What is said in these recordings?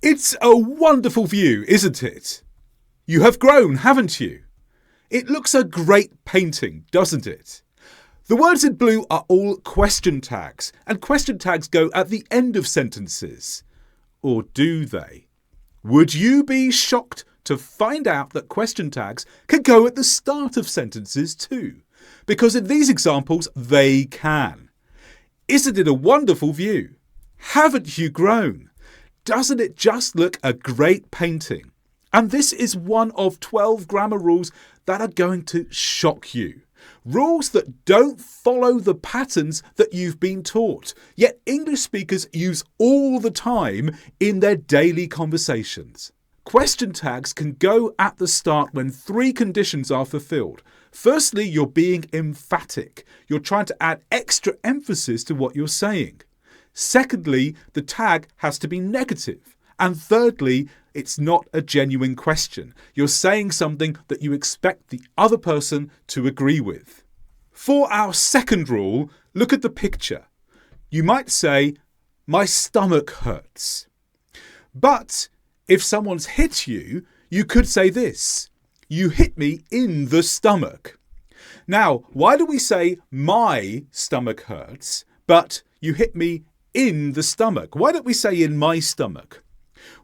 It's a wonderful view, isn't it? You have grown, haven't you? It looks a great painting, doesn't it? The words in blue are all question tags, and question tags go at the end of sentences. Or do they? Would you be shocked to find out that question tags can go at the start of sentences too? Because in these examples, they can. Isn't it a wonderful view? Haven't you grown? Doesn't it just look a great painting? And this is one of 12 grammar rules that are going to shock you. Rules that don't follow the patterns that you've been taught, yet English speakers use all the time in their daily conversations. Question tags can go at the start when 3 conditions are fulfilled. Firstly, you're being emphatic. You're trying to add extra emphasis to what you're saying. Secondly, the tag has to be negative. And thirdly, it's not a genuine question. You're saying something that you expect the other person to agree with. For our second rule, look at the picture. You might say, "My stomach hurts." But if someone's hit you, you could say this: "You hit me in the stomach." Now, why do we say "my stomach hurts," but "you hit me in the stomach"? Why don't we say "in my stomach"?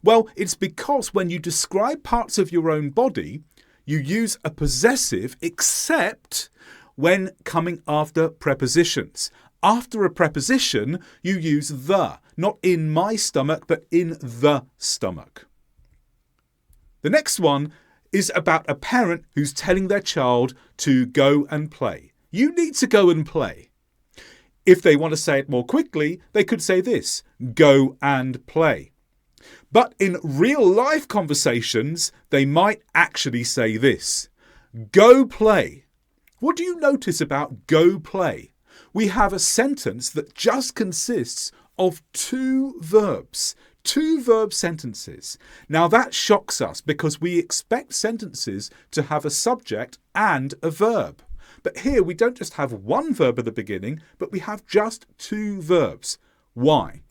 Well, it's because when you describe parts of your own body, you use a possessive except when coming after prepositions. After a preposition, you use the, not "in my stomach," but "in the stomach." The next one is about a parent who's telling their child to go and play. You need to go and play. If they want to say it more quickly, they could say this: "Go and play." But in real life conversations, they might actually say this: "Go play." What do you notice about "go play"? We have a sentence that just consists of 2 verbs. 2 verb sentences. Now that shocks us because we expect sentences to have a subject and a verb. But here we don't just have 1 verb at the beginning, but we have just 2 verbs. Why?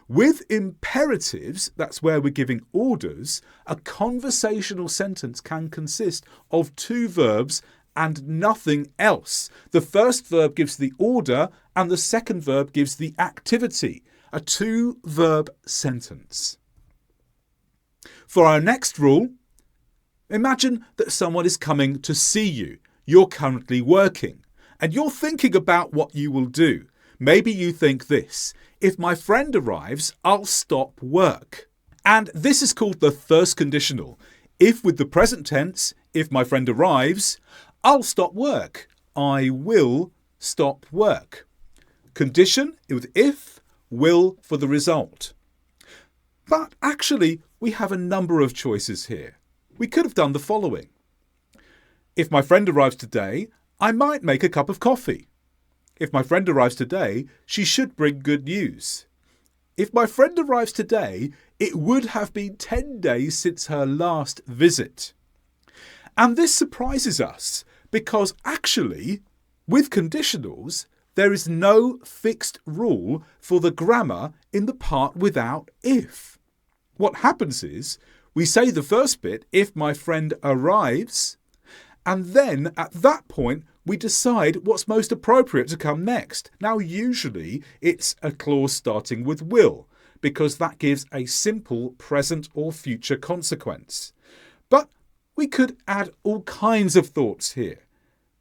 With imperatives, that's where we're giving orders, a conversational sentence can consist of 2 verbs and nothing else. The first verb gives the order and the second verb gives the activity. A 2-verb sentence. For our next rule, imagine that someone is coming to see you. You're currently working and you're thinking about what you will do. Maybe you think this: "If my friend arrives, I'll stop work." And this is called the first conditional. If with the present tense, if my friend arrives, I'll stop work. I will stop work. Condition with if, will for the result. But actually, we have a number of choices here. We could have done the following. If my friend arrives today, I might make a cup of coffee. If my friend arrives today, she should bring good news. If my friend arrives today, it would have been 10 days since her last visit. And this surprises us because actually, with conditionals, there is no fixed rule for the grammar in the part without if. What happens is, we say the first bit, "if my friend arrives," and then at that point we decide what's most appropriate to come next. Now usually it's a clause starting with will, because that gives a simple present or future consequence. But we could add all kinds of thoughts here.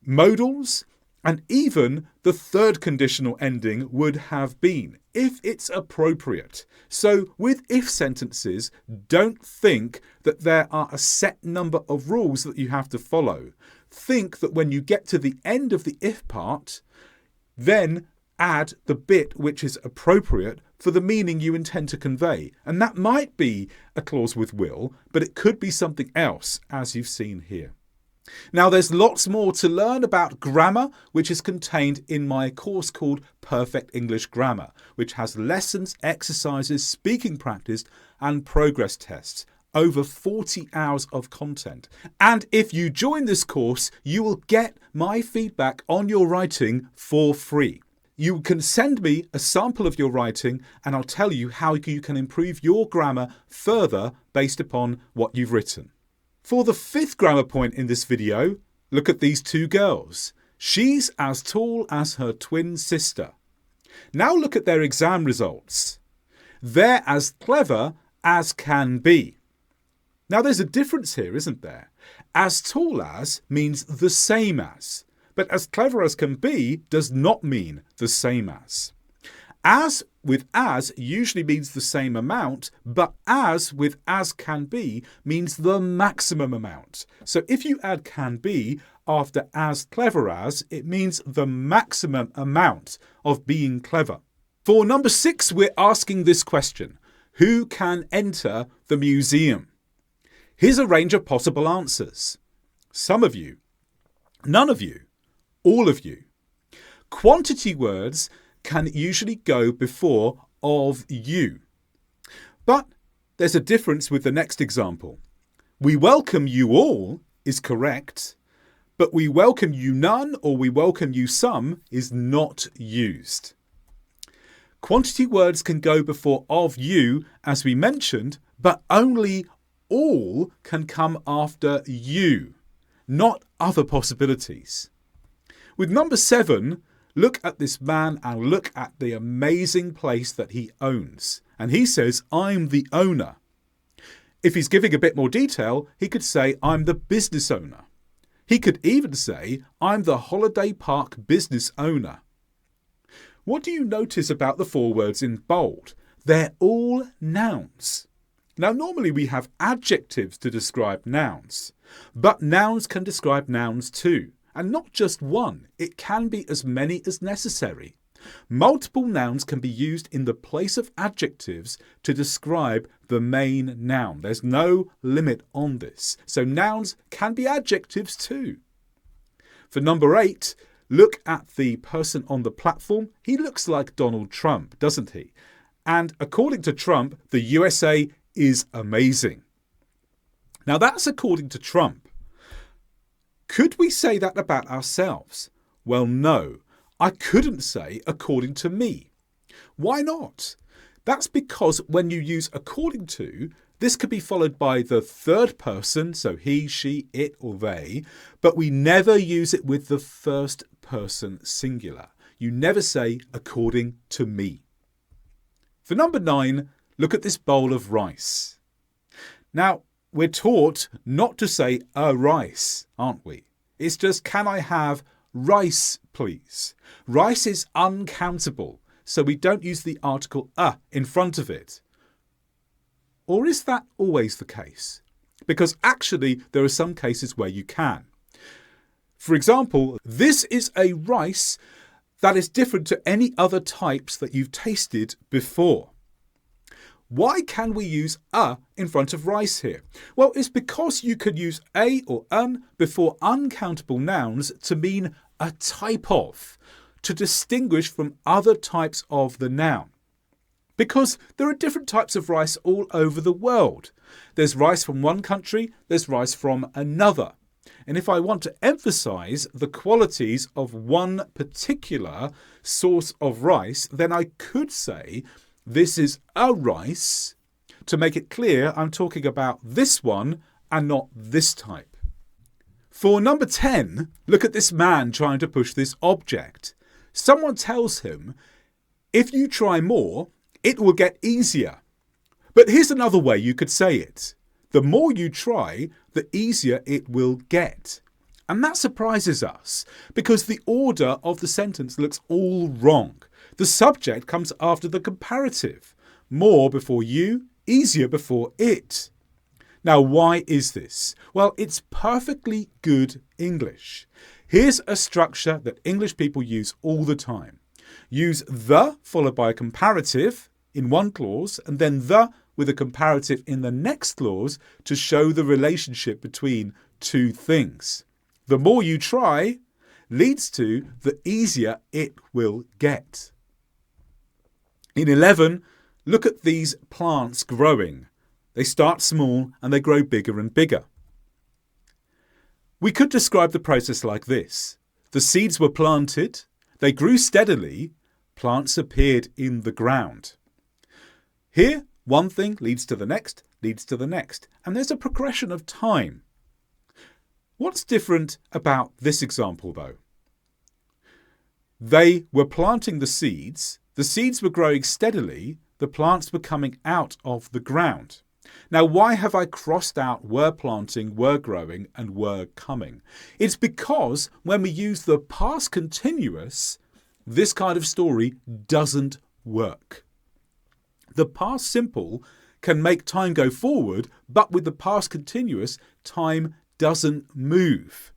Modals, and even the third conditional ending would have been, if it's appropriate. So with if sentences, don't think that there are a set number of rules that you have to follow. Think that when you get to the end of the if part, then add the bit which is appropriate for the meaning you intend to convey. And that might be a clause with will, but it could be something else, as you've seen here. Now, there's lots more to learn about grammar, which is contained in my course called Perfect English Grammar, which has lessons, exercises, speaking practice, and progress tests. Over 40 hours of content. And if you join this course, you will get my feedback on your writing for free. You can send me a sample of your writing and I'll tell you how you can improve your grammar further based upon what you've written. For the 5th grammar point in this video, look at these two girls. She's as tall as her twin sister. Now look at their exam results. They're as clever as can be. Now there's a difference here, isn't there? As tall as means the same as, but as clever as can be does not mean the same as. As with as usually means the same amount, but as with as can be means the maximum amount. So if you add can be after as clever as, it means the maximum amount of being clever. For number 6, we're asking this question: who can enter the museum? Here's a range of possible answers. Some of you, none of you, all of you. Quantity words can usually go before of you. But there's a difference with the next example. We welcome you all is correct, but we welcome you none or we welcome you some is not used. Quantity words can go before of you, as we mentioned, but only all can come after you, not other possibilities. With number 7, look at this man and look at the amazing place that he owns. And he says, I'm the owner. If he's giving a bit more detail, he could say, I'm the business owner. He could even say, I'm the holiday park business owner. What do you notice about the 4 words in bold? They're all nouns. Now, normally we have adjectives to describe nouns, but nouns can describe nouns too. And not just one, it can be as many as necessary. Multiple nouns can be used in the place of adjectives to describe the main noun. There's no limit on this. So nouns can be adjectives too. For number 8, look at the person on the platform. He looks like Donald Trump, doesn't he? And according to Trump, the USA is amazing. Now that's according to Trump. Could we say that about ourselves? Well, no. I couldn't say according to me. Why not? That's because when you use according to, this could be followed by the third person, so he, she, it or they, but we never use it with the first person singular. You never say according to me. For number 9, look at this bowl of rice. Now, we're taught not to say a rice, aren't we? It's just, can I have rice, please? Rice is uncountable, so we don't use the article a in front of it. Or is that always the case? Because actually, there are some cases where you can. For example, this is a rice that is different to any other types that you've tasted before. Why can we use a in front of rice here? Well, it's because you could use a or un before uncountable nouns to mean a type of, to distinguish from other types of the noun. Because there are different types of rice all over the world. There's rice from one country, there's rice from another. And if I want to emphasize the qualities of one particular source of rice, then I could say, this is a rice. To make it clear, I'm talking about this one and not this type. For number 10, look at this man trying to push this object. Someone tells him, if you try more, it will get easier. But here's another way you could say it. The more you try, the easier it will get. And that surprises us because the order of the sentence looks all wrong. The subject comes after the comparative. More before you, easier before it. Now, why is this? Well, it's perfectly good English. Here's a structure that English people use all the time. Use the followed by a comparative in one clause and then the with a comparative in the next clause to show the relationship between two things. The more you try leads to the easier it will get. In 11, look at these plants growing. They start small and they grow bigger and bigger. We could describe the process like this. The seeds were planted, they grew steadily, Plants appeared in the ground. Here, one thing leads to the next, leads to the next, and there's a progression of time. What's different about this example, though? They were planting the seeds were growing steadily, the plants were coming out of the ground. Now, why have I crossed out were planting, were growing, and were coming? It's because when we use the past continuous, this kind of story doesn't work. The past simple can make time go forward, but with the past continuous, time doesn't move.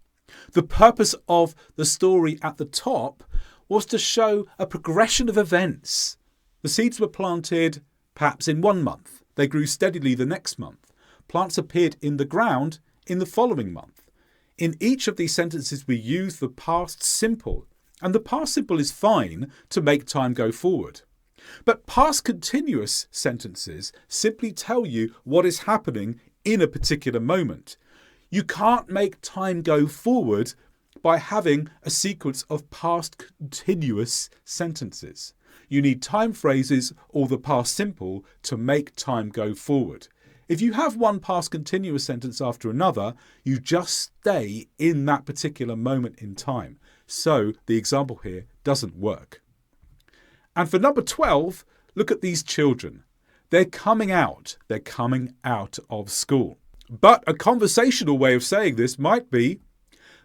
The purpose of the story at the top was to show a progression of events. The seeds were planted perhaps in 1 month. They grew steadily the next month. Plants appeared in the ground in the following month. In each of these sentences, we use the past simple, and the past simple is fine to make time go forward. But past continuous sentences simply tell you what is happening in a particular moment. You can't make time go forward by having a sequence of past continuous sentences. You need time phrases or the past simple to make time go forward. If you have one past continuous sentence after another, you just stay in that particular moment in time. So the example here doesn't work. And for number 12, look at these children. They're coming out of school. But a conversational way of saying this might be,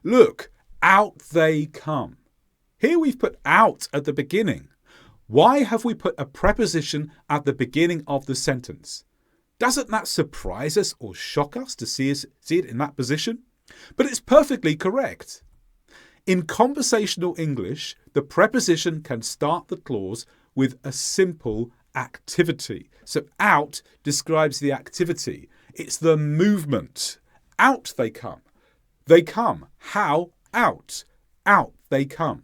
look, out they come. Here we've put out at the beginning. Why have we put a preposition at the beginning of the sentence? Doesn't that surprise us or shock us to see it in that position? But it's perfectly correct. In conversational English, the preposition can start the clause with a simple activity. So out describes the activity. It's the movement. Out they come. They come. How? Out. Out they come.